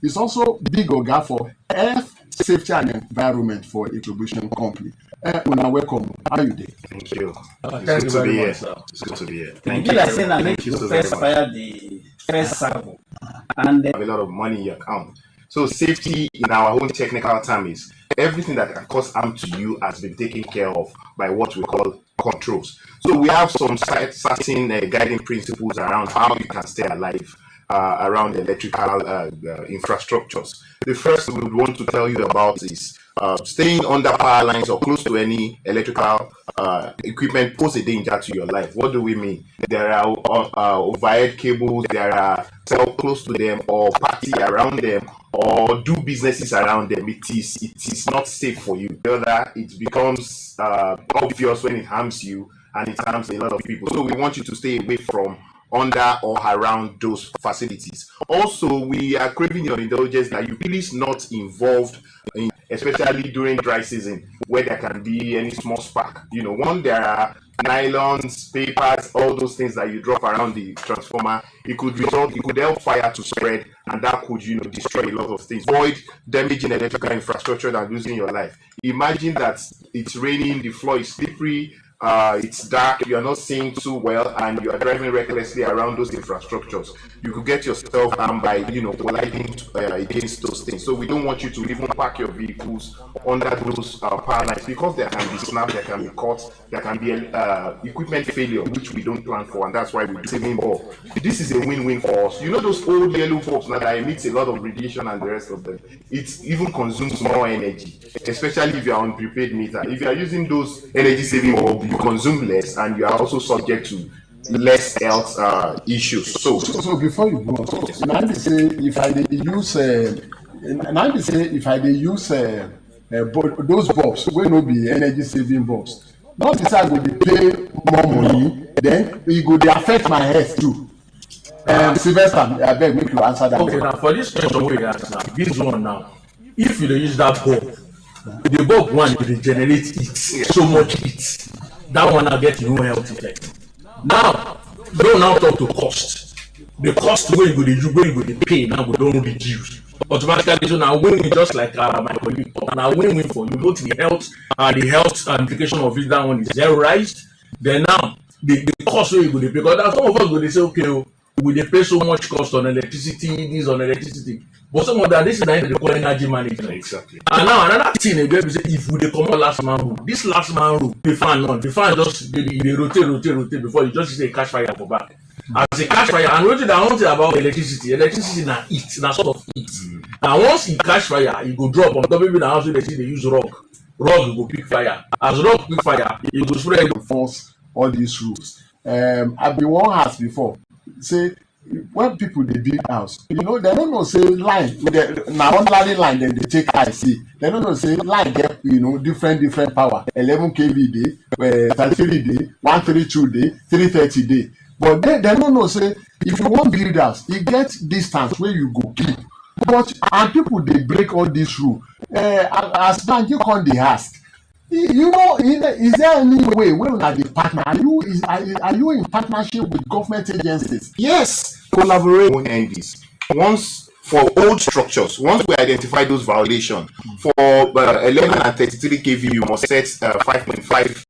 He's also big oga for health, safety and environment for a distribution company. Una welcome. How you doing? Thank you. Thank you very much, sir. It's good to be here. Thank you. Like saying I make you first fire the first circle, and then have a lot of money in your account. So safety in our own technical term is everything that can cause harm to you has been taken care of by what we call controls. So we have some certain guiding principles around how you can stay alive around electrical infrastructures. The first we would want to tell you about is staying under power lines or close to any electrical equipment pose a danger to your life. What do we mean? There are overhead cables, there are cell close to them or party around them or do businesses around them. It is not safe for you. Further, it becomes obvious when it harms you and it harms a lot of people. So we want you to stay away from under or around those facilities. Also, we are craving your indulgence that you please not involved in, especially during dry season where there can be any small spark. There are nylons, papers, all those things that you drop around the transformer. It could help fire to spread, and that could destroy a lot of things. Avoid damaging electrical infrastructure and losing your life. Imagine that it's raining, the floor is slippery, it's dark, you are not seeing too well, and you are driving recklessly around those infrastructures. You could get yourself harmed by colliding against those things. So we don't want you to even park your vehicles under those power lines, because there can be snap, there can be cuts, there can be equipment failure, which we don't plan for, and that's why we do saving bulb. This is a win-win for us. Those old yellow bulbs now that emits a lot of radiation and the rest of them, it even consumes more energy, especially if you are on prepaid meter. If you are using those energy saving bulbs, you consume less and you are also subject to less health issues. So before you go on, now say if I use those bulbs wey no be energy saving bulbs, not be say I go dey pay more money, then e go dey affect my health too. Sylvester, abeg make you answer that. Okay, now for this question wey you ask now, this one now, if you dey use that bulb, the bulb one dey generate heat, so much heat, that one now get your own health effect. Now, don't now talk to cost. The cost wey you go dey pay now go don reduce automatically. So now win-win, just like my colleague talk, now win-win for you. Both the health implication of it, that one is zeroized. Then now the cost wey you go dey pay, because some of us go dey say, okay, we dey pay so much cost on electricity, but some of that, this is the they call energy management. Exactly. And now another thing again be say, if we dey comot last man rule, this last man rule, the fan just dey rotate before you just see a catch fire for back. As a catch fire, and wetin I want to about electricity na heat, na sort of heat. And once e catch fire, e go drop on top. Maybe na house wey dey use rug go pick fire. As rug pick fire, e go spread. Enforce all these rules. I been one house before. Say when people dey build house, they don't know say line na ordinary line dem dey take eye see. They don't know say line get different power. 11 kV dey, 33 dey, 132 dey, 330 dey. But they don't know say if you wan build house, e get distance wey you go keep. And people dey break all this rule. As bank you come dey ask, is there any way wey una dey partner? Are you in partnership with government agencies? yes, collaborate on NDs. Once for old structures, once we identify those violations, for 11 and 33 kV you must set 5.5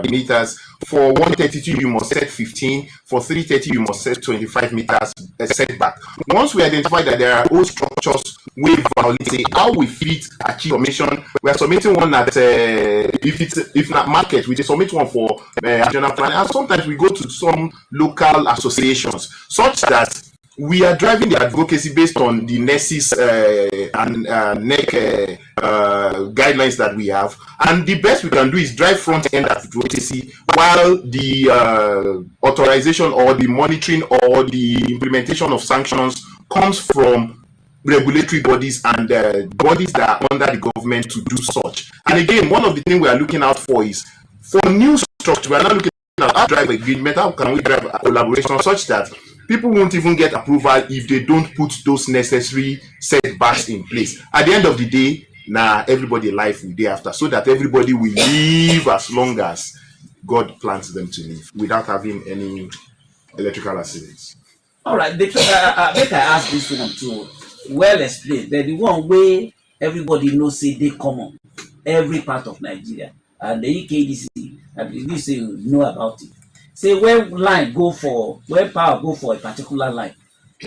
meters. For 132 you must set 15. For 330 you must set 25 meters setback. Once we identify that there are old structures we violate, how we fit achieve submission, we are submitting one at if not market, we submit one for regional planning, and sometimes we go to some local associations, such that we are driving the advocacy based on the NECs and NEC guidelines that we have, and the best we can do is drive front-end advocacy, while the authorization or the monitoring or the implementation of sanctions comes from regulatory bodies and bodies that are under the government to do such. And again, one of the things we are looking out for is for new structure. We are not looking at how to drive agreement, how can we drive a collaboration such that people won't even get approval if they don't put those necessary setbacks in place. At the end of the day, everybody life will day after, so that everybody will live as long as God plans them to live without having any electrical accidents. All right, make I ask this one too. well explained, but the one wey everybody know say dey common every part of Nigeria, and the Ekedc, I believe say you know about it. Say when power go for a particular line,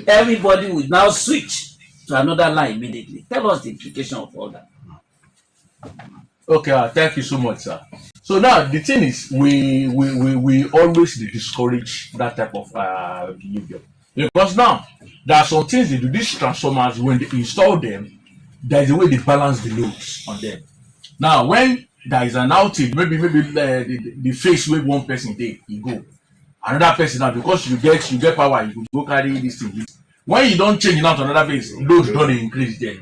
everybody will now switch to another line immediately. Tell us the implication of all that. Okay, thank you so much, sir. So now the thing is, we always discourage that type of behavior, because now there are some things they do. These transformers, when they install them, there is a way they balance the loads on them. Now, when there is an outage, maybe the phase where one person take, you go another person now, because you get power, you go carry this thing. When you don't change it out to another phase, load don't increase there.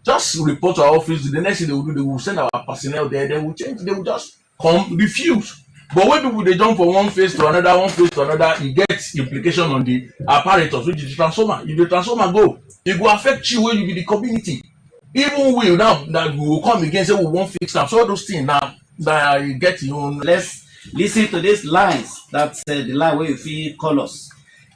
Just report to our office. The next thing they will do, they will send our personnel there. They will change. They will just come refuse. But when people they jump from one phase to another, it gets implication on the apparatus, which is the transformer. If the transformer go, it will affect you when you be the community. Even we now that we will come again say we won't fix them. So all those things now that you get your own. Let's listen to these lines. That's the line where you feel call us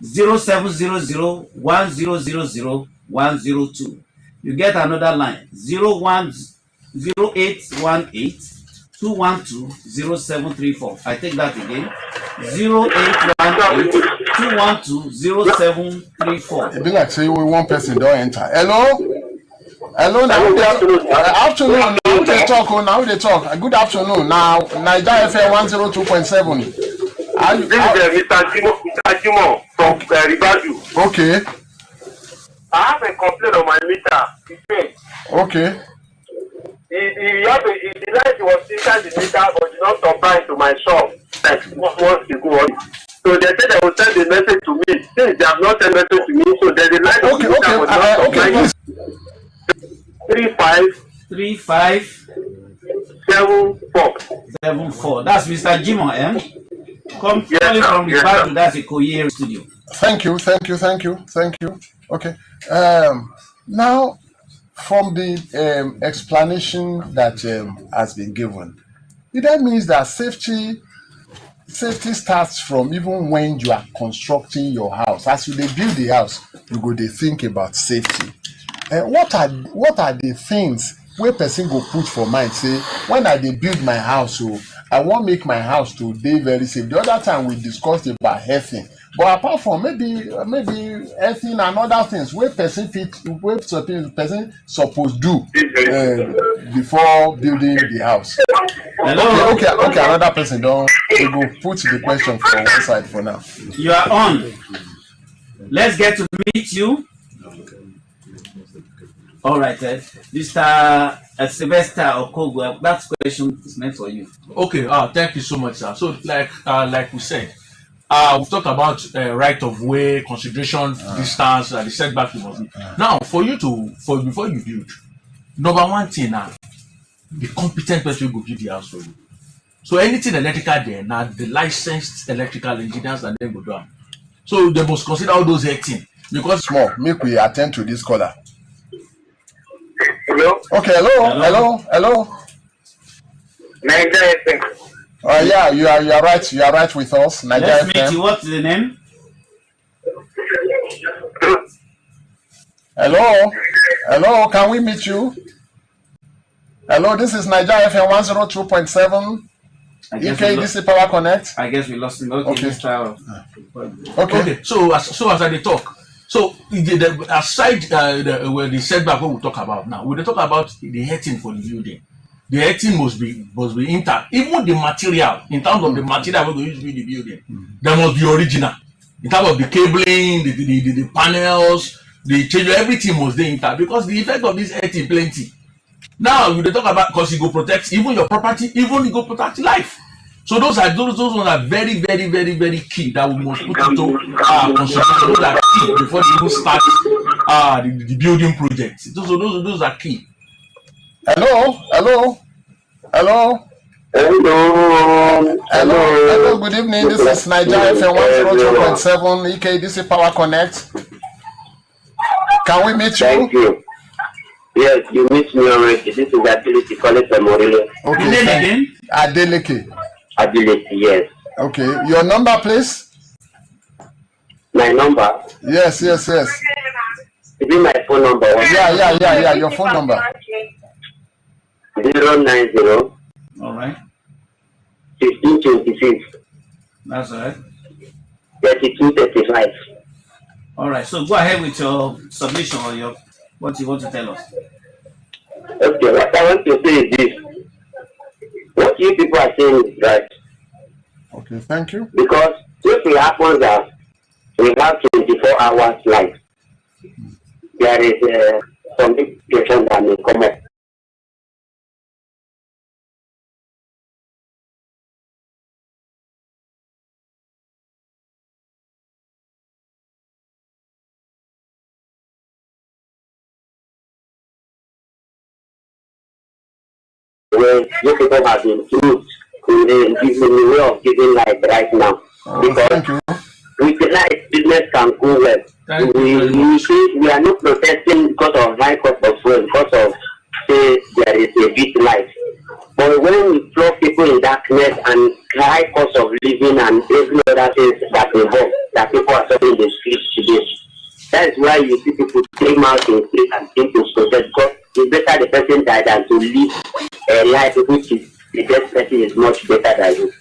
0700-1000-102. You get another line 0818-212-0734. I take that again 0818-212-0734. It be like say we one person don't enter. Hello, now Good afternoon. afternoon. Now they talk. Now they talk. Good afternoon. Now Nigeria FM 102.7. This is Mr. Jimo from Ribadu. Okay. I have a complaint on my meter. Okay. The light was inside the meter, but did not supply to my shop. Like once ago. So they said they will send a message to me. Since they have not sent a message to me, so there's a light was not supplying. 3574. That's Mr. Jimo, calling from the back. That's a Koye studio. Thank you. Okay. Now, from the explanation that has been given, that means that safety starts from even when you are constructing your house. As you build the house, you go to think about safety. What are the things where person go put for mind? Say when I build my house, so I want make my house to be very safe. The other time we discussed about heating, but apart from maybe heating and other things where person supposed do before building the house. Hello? Okay. Another person don't. We go put the question for one side for now. You are on. Let's get to meet you. All right, Mr. Sylvester Okogo, that question is meant for you. Okay, thank you so much, sir. So, like we said, we talk about right of way, consideration, distance, the setback you must. Now, before you build, number one thing now, the competent person will build the house for you. So anything electrical there, now the licensed electrical engineers and then go down. So they must consider all those 18 because small. Make we attend to this caller. Hello? Okay, hello. Nigeria FM. Yeah, you are right. You are right with us. Nigeria Let's meet FM. you. What's the name? Hello. Can we meet you? Hello, this is Nigeria FM 102.7. Ekedc Power Connect. I guess we lost him. Okay. Okay. So as I dey talk. So aside the setback what we talk about now, we talk about the heating for the building. The heating must be intact. Even the material, in terms of the material we use to build the building, they must be original. In terms of the cabling, the panels, the change, everything must be intact because the effect of this heating plenty. Now we talk about because it go protect even your property, even it go protect life. So those ones are very, very, very, very key that we must put into consideration. Those are key before we even start the building project. Those are key. Hello. Good evening. This is Nigeria FM 102.7 Ekedc Power Connect. Can we meet you? Thank you. Yes, you meet me already. This is Adeleke calling from Morelia. Okay. Adeleke, yes. Okay. Your number, please. My number? Yes. Is it my phone number? Yeah. Your phone number. 090. All right. 1526. That's all right. 3235. All right. So go ahead with your submission or your what you want to tell us. Okay, what I want to say is this. What you people are saying is right. Okay, thank you. Because if it happens that we have 24 hours light, there is some implication that may come up. Where you people have improved in the way of giving light right now. Because Thank you. with the light, business can go well. We are not protesting because of high cost of fuel, because of say there is a bit light. But when we throw people in darkness and high cost of living and every other things that involve that people are suffering in the streets today, that is why you see people came out in street and came to protest, because it's better the person died than to live a life which is the dead person is much better than you.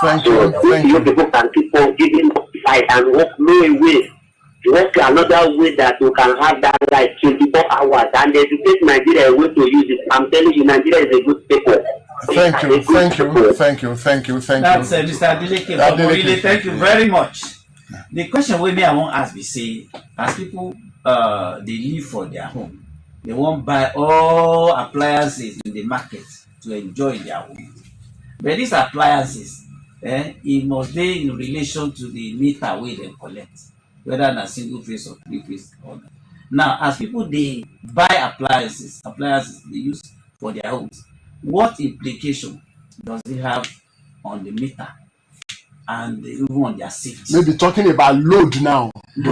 Thank so you. Thank you. People can keep on giving light and walk no away. Walk another way that you can have that light 24 hours and educate Nigeria a way to use it. I'm telling you, Nigeria is a good people. Thank you. That's Mr. Adeleke from Orile. Thank you very much. The question we may I want ask be say, as people they live for their home, they won't buy all appliances in the market to enjoy their home. But these appliances, it must be in relation to the meter wey dem collect, whether na single phase or three phase or not. Now, as people they buy appliances they use for their homes, what implication does it have on the meter and even on their safety? Maybe talking about load now. The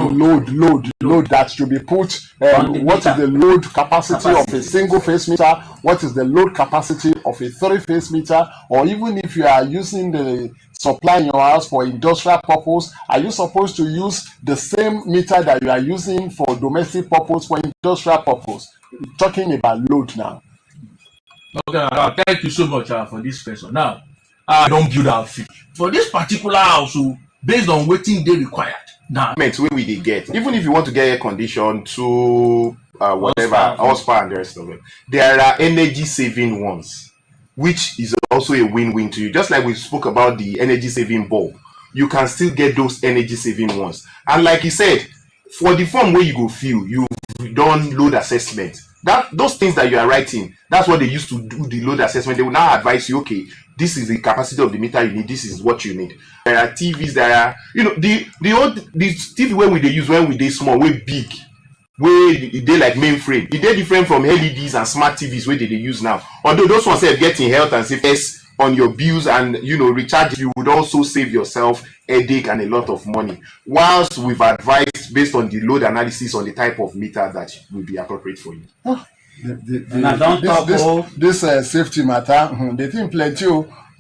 load that should be put. What is the load capacity of a single phase meter? What is the load capacity of a 3-phase meter? Or even if you are using the supply in your house for industrial purpose, are you supposed to use the same meter that you are using for domestic purpose for industrial purpose? Talking about load now. Okay, thank you so much for this question. Now, I don't build our fee for this particular house, so based on wetin dey required. Now, Where we dey get, even if you want to get air condition to whatever, horsepower and the rest of it, there are energy saving ones, which is also a win-win to you. Just like we spoke about the energy saving bulb, you can still get those energy saving ones. And like you said, for the form where you go fill, you've done load assessment. Those things that you are writing, that's what they used to do the load assessment. They will now advise you, okay, this is the capacity of the meter you need, this is what you need. There are TVs, there are, the TV when we they use when we they small, way big, where they like mainframe. It they different from LEDs and smart TVs where they use now. Although those ones are getting health and safety on your bills and recharge, you would also save yourself headache and a lot of money. Whilst we've advised based on the load analysis on the type of meter that will be appropriate for you. This safety matter, they think plenty.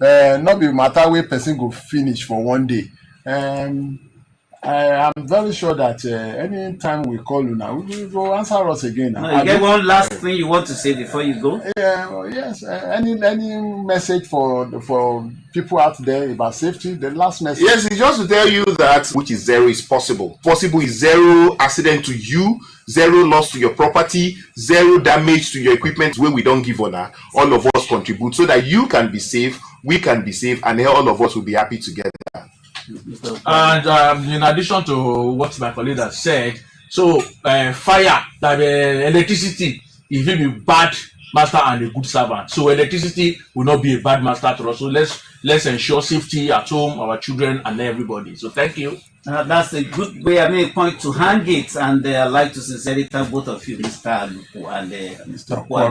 Not be matter where person go finish for one day. I am very sure that any time we call you now, we will go answer us again. You get one last thing you want to say before you go? Yes. Any message for people out there about safety? The last message. Yes, it's just to tell you that which is zero is possible. Possible is zero accident to you, zero loss to your property, zero damage to your equipment. Where we don't give honor, all of us contribute so that you can be safe, we can be safe, and all of us will be happy together. And in addition to what my colleague has said, so fire, electricity, is will be bad master and a good servant. So electricity will not be a bad master to us. So let's ensure safety at home, our children, and everybody. So thank you. That's a good way, point to hang it. And I'd like to sincerely thank both of you, Mr. Aluku and Mr. Kwame.